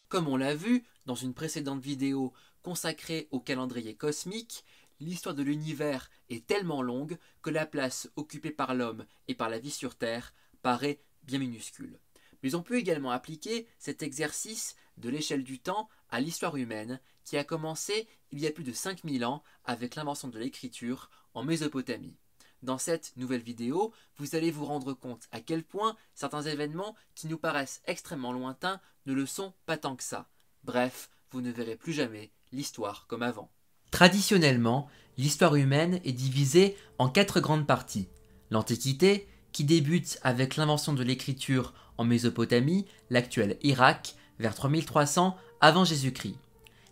Comme on l'a vu dans une précédente vidéo consacrée au calendrier cosmique, l'histoire de l'univers est tellement longue que la place occupée par l'homme et par la vie sur Terre paraît bien minuscule. Mais on peut également appliquer cet exercice de l'échelle du temps à l'histoire humaine qui a commencé il y a plus de 5000 ans avec l'invention de l'écriture en Mésopotamie. Dans cette nouvelle vidéo, vous allez vous rendre compte à quel point certains événements qui nous paraissent extrêmement lointains ne le sont pas tant que ça. Bref, vous ne verrez plus jamais l'histoire comme avant. Traditionnellement, l'histoire humaine est divisée en 4 grandes parties. L'Antiquité, qui débute avec l'invention de l'écriture en Mésopotamie, l'actuel Irak, vers 3300 avant Jésus-Christ.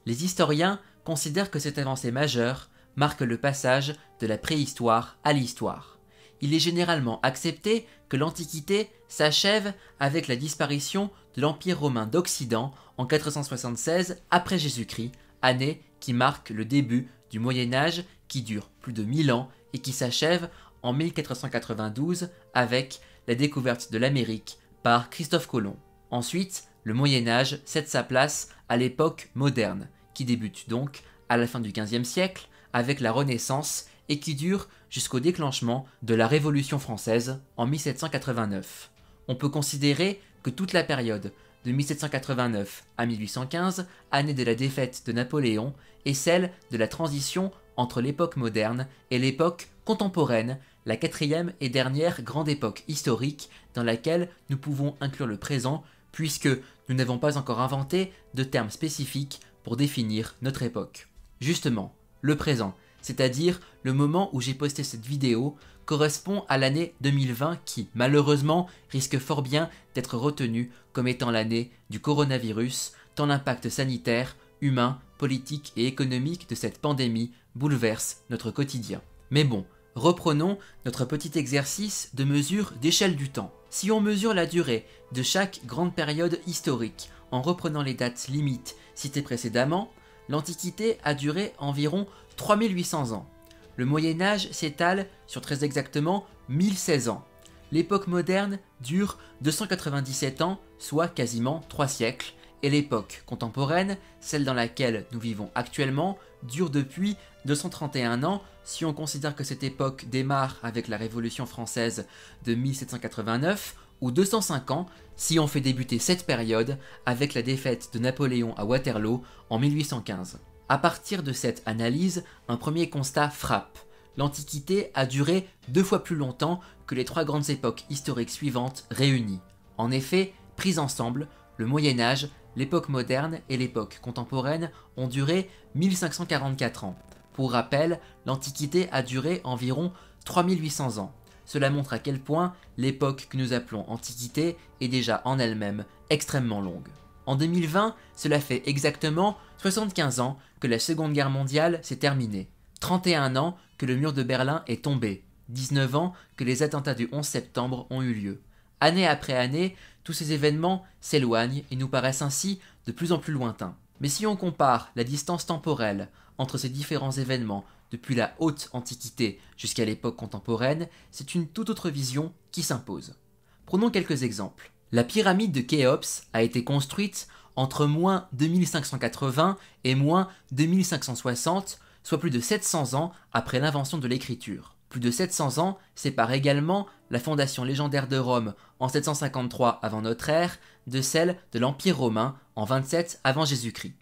Les historiens considèrent que cette avancée majeure marque le passage de la préhistoire à l'histoire. Il est généralement accepté que l'Antiquité s'achève avec la disparition de l'Empire romain d'Occident en 476 après Jésus-Christ, année qui marque le début du Moyen-Âge qui dure plus de 1000 ans et qui s'achève en 1492 avec la découverte de l'Amérique par Christophe Colomb. Ensuite, le Moyen-Âge cède sa place à l'époque moderne, qui débute donc à la fin du XVe siècle avec la Renaissance et qui dure jusqu'au déclenchement de la Révolution française en 1789. On peut considérer que toute la période de 1789 à 1815, année de la défaite de Napoléon, est celle de la transition entre l'époque moderne et l'époque contemporaine, la quatrième et dernière grande époque historique dans laquelle nous pouvons inclure le présent puisque nous n'avons pas encore inventé de termes spécifiques pour définir notre époque. Justement, le présent, c'est-à-dire le moment où j'ai posté cette vidéo, correspond à l'année 2020 qui, malheureusement, risque fort bien d'être retenue comme étant l'année du coronavirus, tant l'impact sanitaire, humain, politique et économique de cette pandémie bouleverse notre quotidien. Mais bon, reprenons notre petit exercice de mesure d'échelle du temps. Si on mesure la durée de chaque grande période historique en reprenant les dates limites citées précédemment, l'Antiquité a duré environ 3800 ans. Le Moyen-Âge s'étale sur très exactement 1016 ans. L'époque moderne dure 297 ans, soit quasiment 3 siècles, et l'époque contemporaine, celle dans laquelle nous vivons actuellement, dure depuis 231 ans si on considère que cette époque démarre avec la Révolution française de 1789, ou 205 ans si on fait débuter cette période avec la défaite de Napoléon à Waterloo en 1815. À partir de cette analyse, un premier constat frappe. L'Antiquité a duré 2 fois plus longtemps que les 3 grandes époques historiques suivantes réunies. En effet, prises ensemble, le Moyen-Âge, l'époque moderne et l'époque contemporaine ont duré 1544 ans. Pour rappel, l'Antiquité a duré environ 3800 ans. Cela montre à quel point l'époque que nous appelons Antiquité est déjà en elle-même extrêmement longue. En 2020, cela fait exactement 75 ans que la Seconde Guerre mondiale s'est terminée, 31 ans que le mur de Berlin est tombé, 19 ans que les attentats du 11 septembre ont eu lieu. Année après année, tous ces événements s'éloignent et nous paraissent ainsi de plus en plus lointains. Mais si on compare la distance temporelle entre ces différents événements depuis la haute Antiquité jusqu'à l'époque contemporaine, c'est une toute autre vision qui s'impose. Prenons quelques exemples. La pyramide de Khéops a été construite entre moins 2580 et moins 2560, soit plus de 700 ans après l'invention de l'écriture. Plus de 700 ans séparent également la fondation légendaire de Rome en 753 avant notre ère de celle de l'Empire romain en 27 avant Jésus-Christ.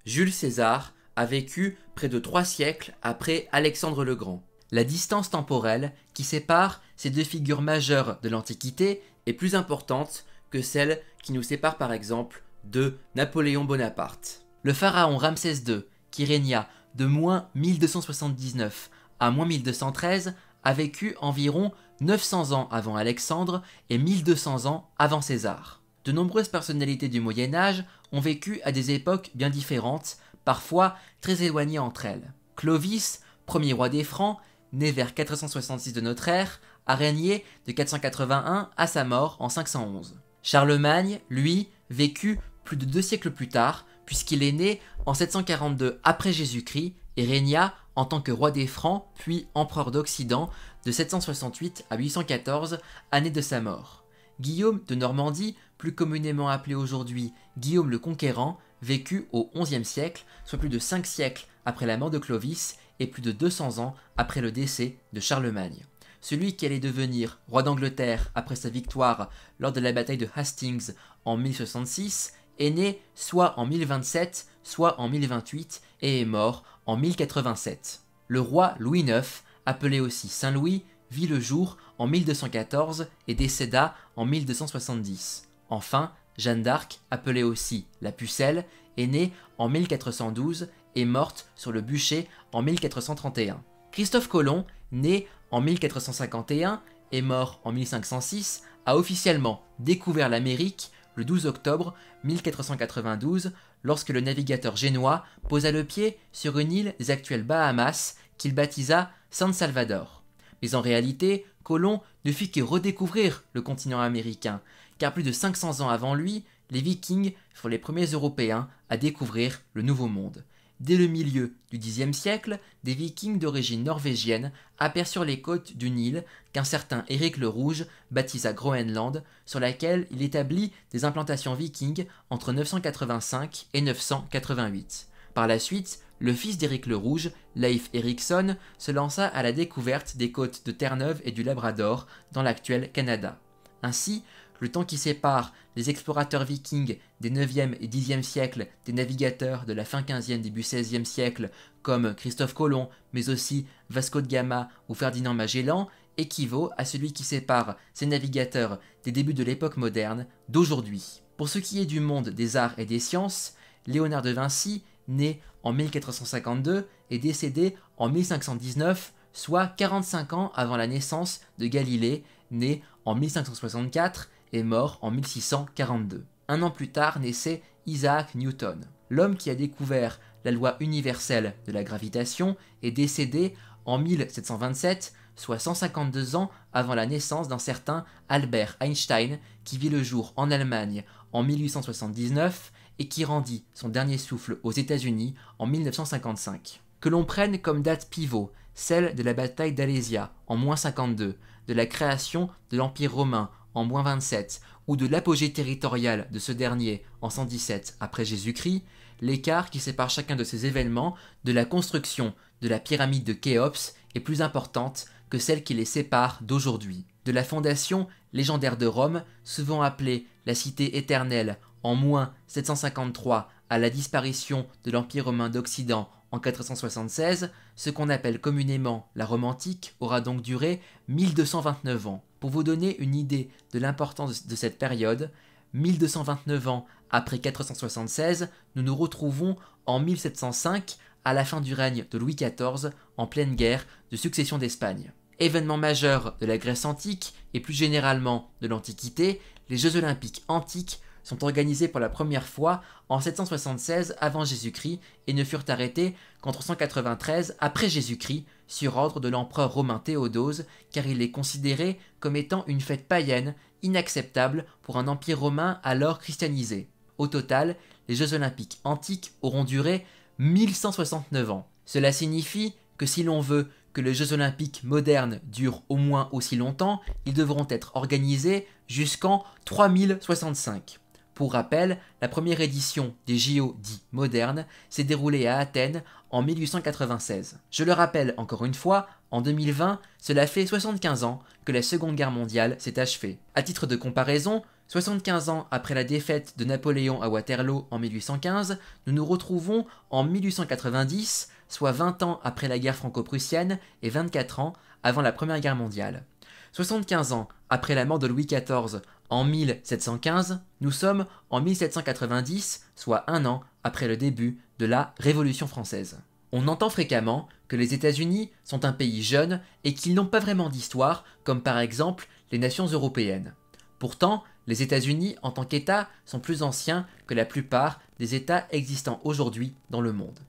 Jules César a vécu près de 3 siècles après Alexandre le Grand. La distance temporelle qui sépare ces 2 figures majeures de l'Antiquité est plus importante que celle qui nous sépare par exemple de Napoléon Bonaparte. Le pharaon Ramsès II, qui régna de moins 1279 à moins 1213, a vécu environ 900 ans avant Alexandre et 1200 ans avant César. De nombreuses personnalités du Moyen-Âge ont vécu à des époques bien différentes, parfois très éloignées entre elles. Clovis, premier roi des Francs, né vers 466 de notre ère, a régné de 481 à sa mort en 511. Charlemagne, lui, vécut plus de 2 siècles plus tard, puisqu'il est né en 742 après Jésus-Christ et régna en tant que roi des Francs, puis empereur d'Occident de 768 à 814, année de sa mort. Guillaume de Normandie, plus communément appelé aujourd'hui Guillaume le Conquérant, vécut au XIe siècle, soit plus de 5 siècles après la mort de Clovis et plus de 200 ans après le décès de Charlemagne. Celui qui allait devenir roi d'Angleterre après sa victoire lors de la bataille de Hastings en 1066 est né soit en 1027, soit en 1028 et est mort en 1087. Le roi Louis IX, appelé aussi Saint Louis, vit le jour en 1214 et décéda en 1270. Enfin, Jeanne d'Arc, appelée aussi la Pucelle, est née en 1412 et morte sur le bûcher en 1431. Christophe Colomb, né en 1451 et mort en 1506, a officiellement découvert l'Amérique le 12 octobre 1492 lorsque le navigateur génois posa le pied sur une île des actuelles Bahamas qu'il baptisa San Salvador. Mais en réalité, Colomb ne fit que redécouvrir le continent américain, car plus de 500 ans avant lui, les Vikings furent les premiers Européens à découvrir le Nouveau Monde. Dès le milieu du Xe siècle, des Vikings d'origine norvégienne aperçurent les côtes d'une île qu'un certain Éric le Rouge baptisa Groenland, sur laquelle il établit des implantations vikings entre 985 et 988. Par la suite, le fils d'Éric le Rouge, Leif Erikson, se lança à la découverte des côtes de Terre-Neuve et du Labrador dans l'actuel Canada. Ainsi, le temps qui sépare les explorateurs vikings des 9e et 10e siècles des navigateurs de la fin 15e début 16e siècle comme Christophe Colomb, mais aussi Vasco de Gama ou Ferdinand Magellan, équivaut à celui qui sépare ces navigateurs des débuts de l'époque moderne d'aujourd'hui. Pour ce qui est du monde des arts et des sciences, Léonard de Vinci, né en 1452 et décédé en 1519, soit 45 ans avant la naissance de Galilée, né en 1564 et mort en 1642. Un an plus tard naissait Isaac Newton. L'homme qui a découvert la loi universelle de la gravitation est décédé en 1727, soit 152 ans avant la naissance d'un certain Albert Einstein, qui vit le jour en Allemagne en 1879 et qui rendit son dernier souffle aux États-Unis en 1955. Que l'on prenne comme date pivot celle de la bataille d'Alésia en -52, de la création de l'Empire romain en -27 ou de l'apogée territoriale de ce dernier en 117 après Jésus-Christ, l'écart qui sépare chacun de ces événements de la construction de la pyramide de Khéops est plus importante que celle qui les sépare d'aujourd'hui. De la fondation légendaire de Rome, souvent appelée la cité éternelle en -753 à la disparition de l'Empire romain d'Occident en 476, ce qu'on appelle communément la Rome antique aura donc duré 1229 ans. Pour vous donner une idée de l'importance de cette période, 1229 ans après 476, nous nous retrouvons en 1705 à la fin du règne de Louis XIV en pleine guerre de succession d'Espagne. Événement majeur de la Grèce antique et plus généralement de l'Antiquité, les Jeux olympiques antiques sont organisés pour la première fois en 776 avant Jésus-Christ et ne furent arrêtés qu'en 393 après Jésus-Christ sur ordre de l'empereur romain Théodose, car il est considéré comme étant une fête païenne inacceptable pour un empire romain alors christianisé. Au total, les Jeux olympiques antiques auront duré 1169 ans. Cela signifie que si l'on veut que les Jeux olympiques modernes durent au moins aussi longtemps, ils devront être organisés jusqu'en 3065. Pour rappel, la première édition des JO dits modernes s'est déroulée à Athènes en 1896. Je le rappelle encore une fois, en 2020, cela fait 75 ans que la Seconde Guerre mondiale s'est achevée. À titre de comparaison, 75 ans après la défaite de Napoléon à Waterloo en 1815, nous nous retrouvons en 1890, soit 20 ans après la guerre franco-prussienne et 24 ans avant la Première Guerre mondiale. 75 ans après la mort de Louis XIV en 1715, nous sommes en 1790, soit un an après le début de la Révolution française. On entend fréquemment que les États-Unis sont un pays jeune et qu'ils n'ont pas vraiment d'histoire, comme par exemple les nations européennes. Pourtant, les États-Unis en tant qu'État sont plus anciens que la plupart des États existants aujourd'hui dans le monde.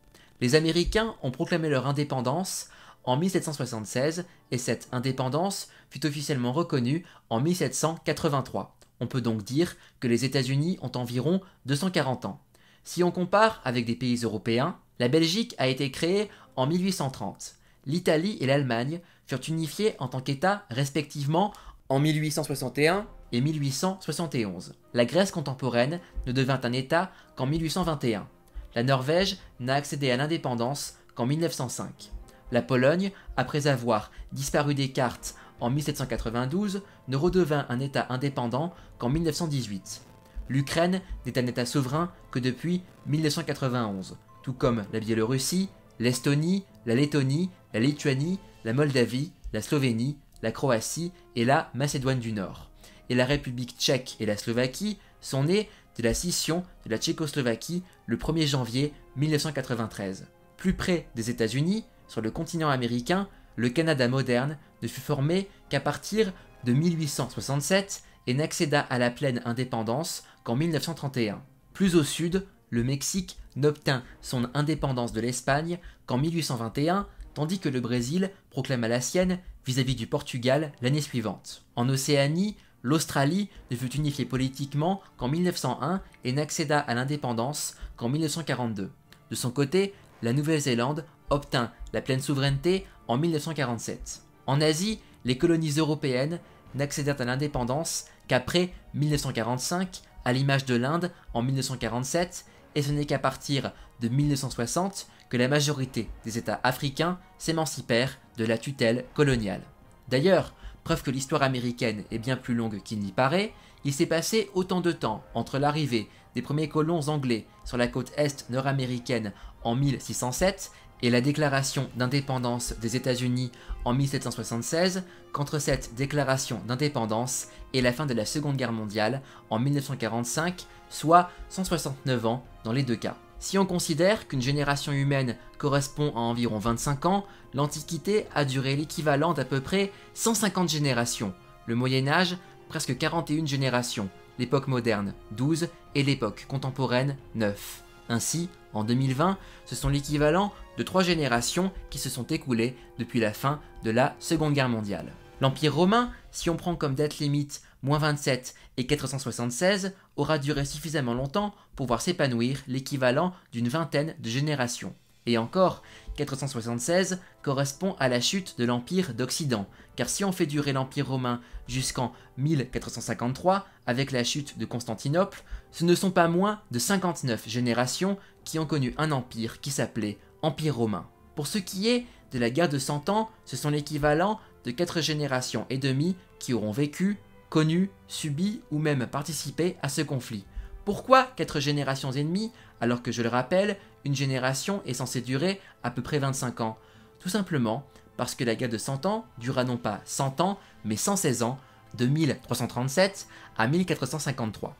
Les Américains ont proclamé leur indépendance en 1776 et cette indépendance fut officiellement reconnue en 1783. On peut donc dire que les États-Unis ont environ 240 ans. Si on compare avec des pays européens, la Belgique a été créée en 1830. L'Italie et l'Allemagne furent unifiées en tant qu'États respectivement en 1861 et 1871. La Grèce contemporaine ne devint un État qu'en 1821. La Norvège n'a accédé à l'indépendance qu'en 1905. La Pologne, après avoir disparu des cartes en 1792, ne redevint un État indépendant qu'en 1918. L'Ukraine n'est un État souverain que depuis 1991, tout comme la Biélorussie, l'Estonie, la Lettonie, la Lituanie, la Moldavie, la Slovénie, la Croatie et la Macédoine du Nord. Et la République tchèque et la Slovaquie sont nées de la scission de la Tchécoslovaquie le 1er janvier 1993. Plus près des États-Unis, sur le continent américain, le Canada moderne ne fut formé qu'à partir de 1867 et n'accéda à la pleine indépendance qu'en 1931. Plus au sud, le Mexique n'obtint son indépendance de l'Espagne qu'en 1821, tandis que le Brésil proclama la sienne vis-à-vis du Portugal l'année suivante. En Océanie, l'Australie ne fut unifiée politiquement qu'en 1901 et n'accéda à l'indépendance qu'en 1942. De son côté, la Nouvelle-Zélande obtint la pleine souveraineté en 1947. En Asie, les colonies européennes n'accédèrent à l'indépendance qu'après 1945, à l'image de l'Inde en 1947, et ce n'est qu'à partir de 1960 que la majorité des États africains s'émancipèrent de la tutelle coloniale. D'ailleurs, preuve que l'histoire américaine est bien plus longue qu'il n'y paraît, il s'est passé autant de temps entre l'arrivée des premiers colons anglais sur la côte est nord-américaine en 1607 et la déclaration d'indépendance des États-Unis en 1776 qu'entre cette déclaration d'indépendance et la fin de la Seconde Guerre mondiale en 1945, soit 169 ans dans les deux cas. Si on considère qu'une génération humaine correspond à environ 25 ans, l'Antiquité a duré l'équivalent d'à peu près 150 générations, le Moyen-Âge presque 41 générations, l'époque moderne 12 et l'époque contemporaine 9. Ainsi, en 2020, ce sont l'équivalent de 3 générations qui se sont écoulées depuis la fin de la Seconde Guerre mondiale. L'Empire romain, si on prend comme date limite -27 et 476, aura duré suffisamment longtemps pour voir s'épanouir l'équivalent d'une vingtaine de générations. Et encore, 476 correspond à la chute de l'Empire d'Occident, car si on fait durer l'Empire romain jusqu'en 1453, avec la chute de Constantinople, ce ne sont pas moins de 59 générations qui ont connu un empire qui s'appelait Empire romain. Pour ce qui est de la guerre de 100 ans, ce sont l'équivalent de 4 générations et demie qui auront vécu, connu, subi ou même participé à ce conflit. Pourquoi 4 générations et demie alors que, je le rappelle, une génération est censée durer à peu près 25 ans? Tout simplement parce que la guerre de 100 ans dura non pas 100 ans, mais 116 ans, de 1337 à 1453.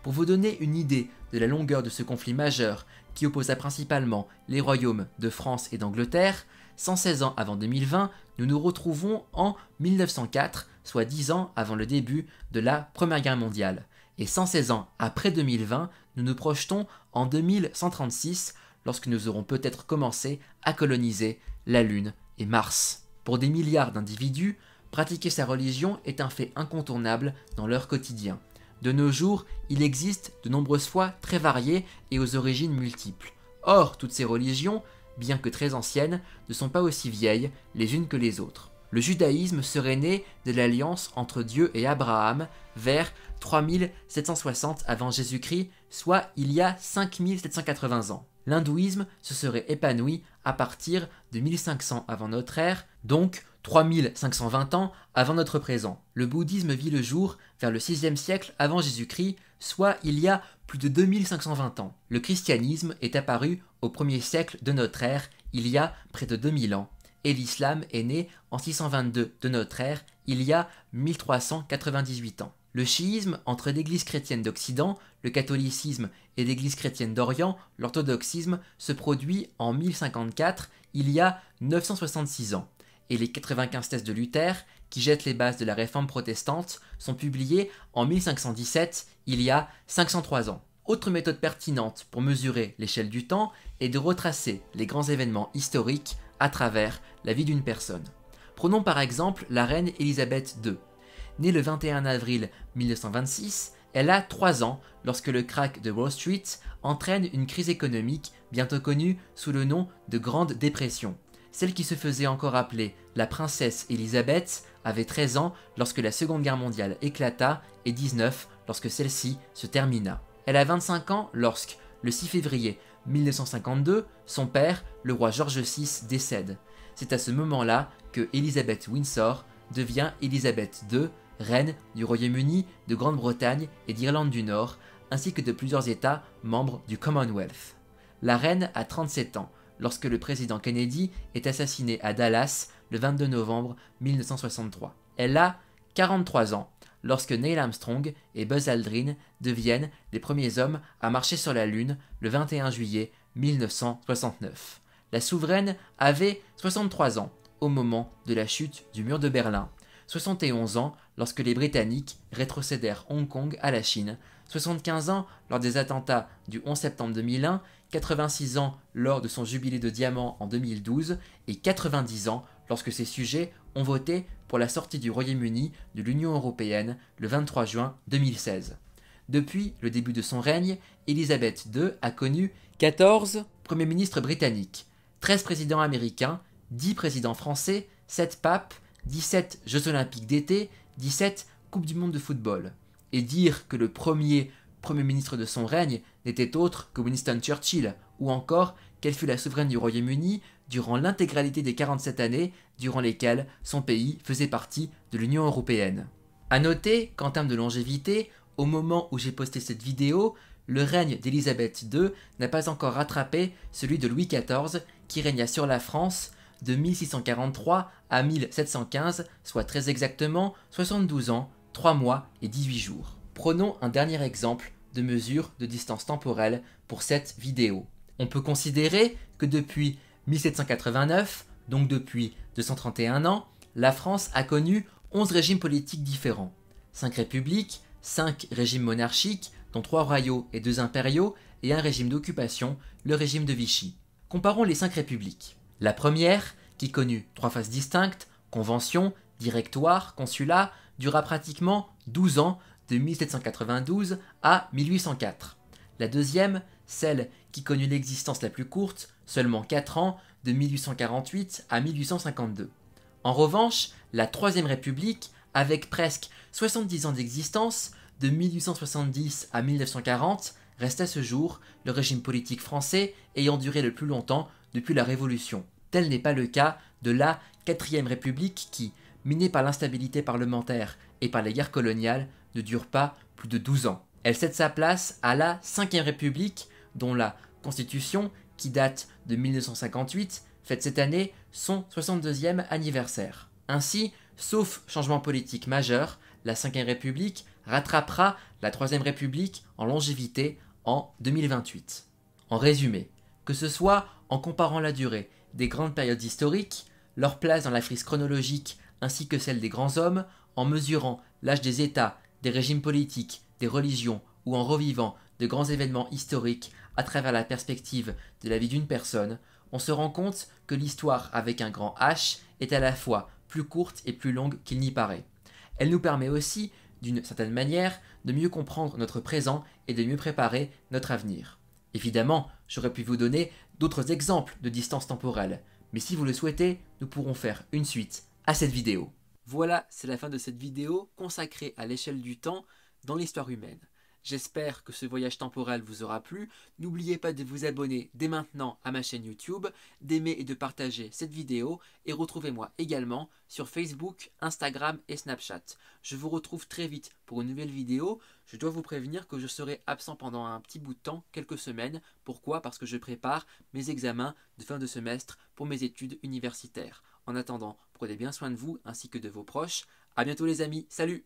Pour vous donner une idée de la longueur de ce conflit majeur qui opposa principalement les royaumes de France et d'Angleterre, 116 ans avant 2020, nous nous retrouvons en 1904, soit 10 ans avant le début de la Première Guerre mondiale. Et 116 ans après 2020, nous nous projetons en 2136, lorsque nous aurons peut-être commencé à coloniser la Lune et Mars. Pour des milliards d'individus, pratiquer sa religion est un fait incontournable dans leur quotidien. De nos jours, il existe de nombreuses foi très variées et aux origines multiples. Or, toutes ces religions, bien que très anciennes, ne sont pas aussi vieilles les unes que les autres. Le judaïsme serait né de l'alliance entre Dieu et Abraham vers 3760 avant Jésus-Christ, soit il y a 5780 ans. L'hindouisme se serait épanoui à partir de 1500 avant notre ère, donc 3520 ans avant notre présent. Le bouddhisme vit le jour vers le 6e siècle avant Jésus-Christ, soit il y a plus de 2520 ans. Le christianisme est apparu au 1er siècle de notre ère, il y a près de 2000 ans. Et l'islam est né en 622 de notre ère, il y a 1398 ans. Le chiisme entre l'Église chrétienne d'Occident, le catholicisme et l'Église chrétienne d'Orient, l'orthodoxisme, se produit en 1054, il y a 966 ans. Et les 95 thèses de Luther, qui jettent les bases de la réforme protestante, sont publiées en 1517, il y a 503 ans. Autre méthode pertinente pour mesurer l'échelle du temps est de retracer les grands événements historiques à travers la vie d'une personne. Prenons par exemple la reine Élisabeth II. Née le 21 avril 1926, elle a 3 ans lorsque le krach de Wall Street entraîne une crise économique bientôt connue sous le nom de Grande Dépression. Celle qui se faisait encore appeler la princesse Élisabeth avait 13 ans lorsque la Seconde Guerre mondiale éclata et 19 lorsque celle-ci se termina. Elle a 25 ans lorsque, le 6 février 1952, son père, le roi George VI, décède. C'est à ce moment-là que Elizabeth Windsor devient Elizabeth II, reine du Royaume-Uni, de Grande-Bretagne et d'Irlande du Nord, ainsi que de plusieurs États membres du Commonwealth. La reine a 37 ans lorsque le président Kennedy est assassiné à Dallas le 22 novembre 1963. Elle a 43 ans lorsque Neil Armstrong et Buzz Aldrin deviennent les premiers hommes à marcher sur la Lune le 21 juillet 1969. La souveraine avait 63 ans au moment de la chute du mur de Berlin, 71 ans lorsque les Britanniques rétrocédèrent Hong Kong à la Chine, 75 ans lors des attentats du 11 septembre 2001, 86 ans lors de son jubilé de diamant en 2012 et 90 ans lorsque ses sujets ont voté pour la sortie du Royaume-Uni de l'Union européenne le 23 juin 2016. Depuis le début de son règne, Elizabeth II a connu 14 premiers ministres britanniques, 13 présidents américains, 10 présidents français, 7 papes, 17 Jeux olympiques d'été, 17 Coupes du monde de football. Et dire que le premier ministre de son règne n'était autre que Winston Churchill, ou encore qu'elle fut la souveraine du Royaume-Uni durant l'intégralité des 47 années durant lesquelles son pays faisait partie de l'Union européenne. A noter qu'en termes de longévité, au moment où j'ai posté cette vidéo, le règne d'Élisabeth II n'a pas encore rattrapé celui de Louis XIV qui régna sur la France de 1643 à 1715, soit très exactement 72 ans, 3 mois et 18 jours. Prenons un dernier exemple de mesure de distance temporelle pour cette vidéo. On peut considérer que depuis 1789, donc depuis 231 ans, la France a connu 11 régimes politiques différents. 5 républiques, 5 régimes monarchiques, dont 3 royaux et 2 impériaux, et un régime d'occupation, le régime de Vichy. Comparons les 5 républiques. La première, qui connut 3 phases distinctes, convention, directoire, consulat, dura pratiquement 12 ans, de 1792 à 1804. La deuxième, celle qui connut l'existence la plus courte, seulement 4 ans, de 1848 à 1852. En revanche, la Troisième République, avec presque 70 ans d'existence, de 1870 à 1940, reste à ce jour le régime politique français ayant duré le plus longtemps depuis la Révolution. Tel n'est pas le cas de la Quatrième République qui, minée par l'instabilité parlementaire et par les guerres coloniales, ne dure pas plus de 12 ans. Elle cède sa place à la Cinquième République, dont la Constitution, qui date de 1958, fête cette année son 62e anniversaire. Ainsi, sauf changement politique majeur, la Cinquième République rattrapera la Troisième République en longévité en 2028. En résumé, que ce soit en comparant la durée des grandes périodes historiques, leur place dans la frise chronologique ainsi que celle des grands hommes, en mesurant l'âge des États, des régimes politiques, des religions ou en revivant de grands événements historiques à travers la perspective de la vie d'une personne, on se rend compte que l'histoire avec un grand H est à la fois plus courte et plus longue qu'il n'y paraît. Elle nous permet aussi, d'une certaine manière, de mieux comprendre notre présent et de mieux préparer notre avenir. Évidemment, j'aurais pu vous donner d'autres exemples de distance temporelle, mais si vous le souhaitez, nous pourrons faire une suite à cette vidéo. Voilà, c'est la fin de cette vidéo consacrée à l'échelle du temps dans l'histoire humaine. J'espère que ce voyage temporel vous aura plu. N'oubliez pas de vous abonner dès maintenant à ma chaîne YouTube, d'aimer et de partager cette vidéo et retrouvez-moi également sur Facebook, Instagram et Snapchat. Je vous retrouve très vite pour une nouvelle vidéo. Je dois vous prévenir que je serai absent pendant un petit bout de temps, quelques semaines. Pourquoi? Parce que je prépare mes examens de fin de semestre pour mes études universitaires. En attendant, prenez bien soin de vous ainsi que de vos proches. À bientôt les amis, salut!